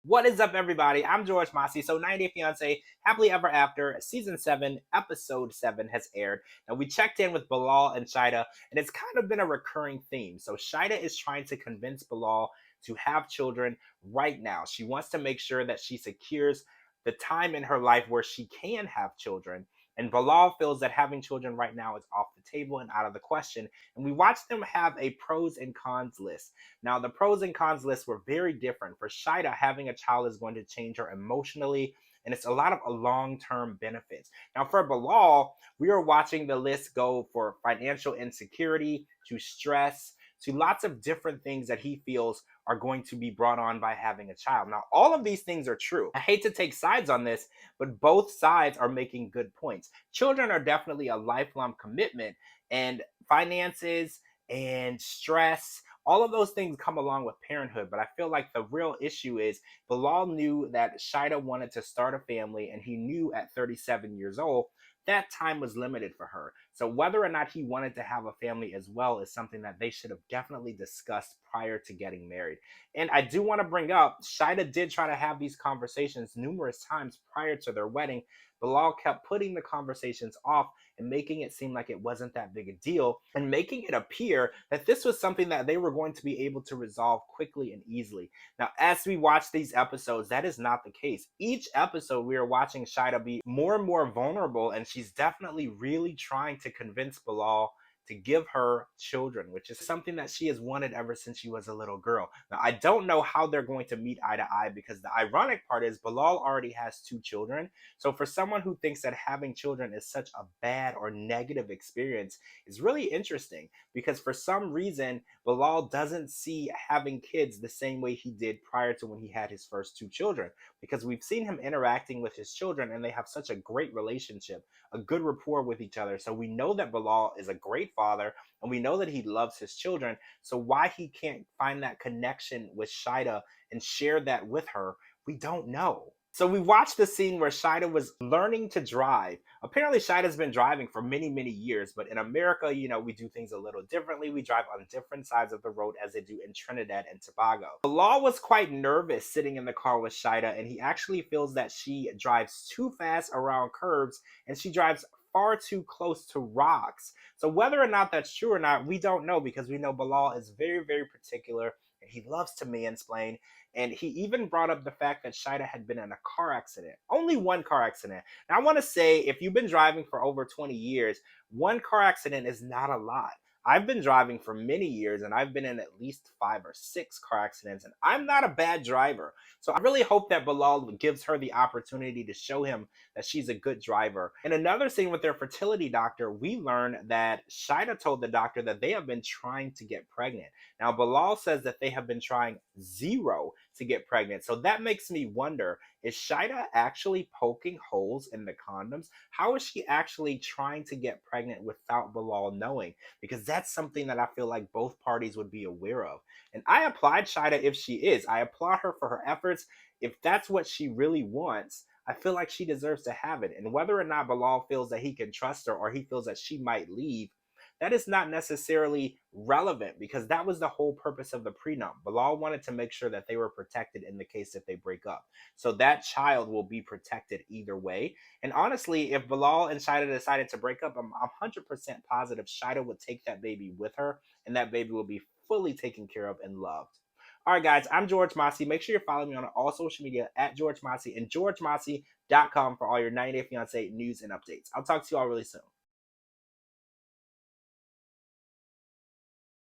What is up, everybody? I'm George Mossey. So, 90 Day Fiance, Happily Ever After, Season 7, Episode 7 has aired. Now, we checked in with Bilal and Shaeeda, and it's kind of been a recurring theme. So, Shaeeda is trying to convince Bilal to have children right now. She wants to make sure that she secures the time in her life where she can have children. And Bilal feels that having children right now is off the table and out of the question. And we watched them have a pros and cons list. Now, the pros and cons lists were very different. For Shaeeda, having a child is going to change her emotionally, and it's a lot of long-term benefits. Now, for Bilal, we are watching the list go for financial insecurity to stress to lots of different things that he feels are going to be brought on by having a child. Now, all of these things are true. I hate to take sides on this, but both sides are making good points. Children are definitely a lifelong commitment, and finances and stress, all of those things come along with parenthood. But I feel like the real issue is Bilal knew that Shaeeda wanted to start a family, and he knew at 37 years old that time was limited for her. So whether or not he wanted to have a family as well is something that they should have definitely discussed prior to getting married. And I do want to bring up, Shaeeda did try to have these conversations numerous times prior to their wedding. Bilal kept putting the conversations off and making it seem like it wasn't that big a deal, and making it appear that this was something that they were going to be able to resolve quickly and easily. Now, as we watch these episodes, that is not the case. Each episode, we are watching Shaeeda be more and more vulnerable, and she's definitely really trying to convince Bilal to give her children, which is something that she has wanted ever since she was a little girl. Now, I don't know how they're going to meet eye to eye, because the ironic part is Bilal already has two children. So for someone who thinks that having children is such a bad or negative experience, is really interesting, because for some reason, Bilal doesn't see having kids the same way he did prior to when he had his first two children, because we've seen him interacting with his children and they have such a great relationship, a good rapport with each other. So we know that Bilal is a great father, and we know that he loves his children. So why he can't find that connection with Shaeeda and share that with her, we don't know. So we watched the scene where Shaeeda was learning to drive. Apparently, Shaeeda's been driving for many, many years, but in America, we do things a little differently. We drive on different sides of the road as they do in Trinidad and Tobago. Bilal was quite nervous sitting in the car with Shaeeda, and he actually feels that she drives too fast around curves, and she drives far too close to rocks. So whether or not that's true or not, we don't know, because we know Bilal is very, very particular, and he loves to mansplain. And he even brought up the fact that Shaeeda had been in a car accident. Only one car accident. Now, I want to say, if you've been driving for over 20 years, one car accident is not a lot. I've been driving for many years, and I've been in at least 5 or 6 car accidents, and I'm not a bad driver. So I really hope that Bilal gives her the opportunity to show him that she's a good driver. In another scene with their fertility doctor, we learn that Shaeeda told the doctor that they have been trying to get pregnant. Now, Bilal says that they have been trying zero to get pregnant. So that makes me wonder, is Shaeeda actually poking holes in the condoms? How is she actually trying to get pregnant without Bilal knowing? Because that's something that I feel like both parties would be aware of. And I applaud Shaeeda if she is. I applaud her for her efforts. If that's what she really wants, I feel like she deserves to have it. And whether or not Bilal feels that he can trust her, or he feels that she might leave, that is not necessarily relevant, because that was the whole purpose of the prenup. Bilal wanted to make sure that they were protected in the case that they break up. So that child will be protected either way. And honestly, if Bilal and Shaeeda decided to break up, I'm 100% positive Shaeeda would take that baby with her, and that baby will be fully taken care of and loved. All right, guys, I'm George Mossey. Make sure you're following me on all social media at George Mossey, and georgemossey.com for all your 90 Day Fiance news and updates. I'll talk to you all really soon.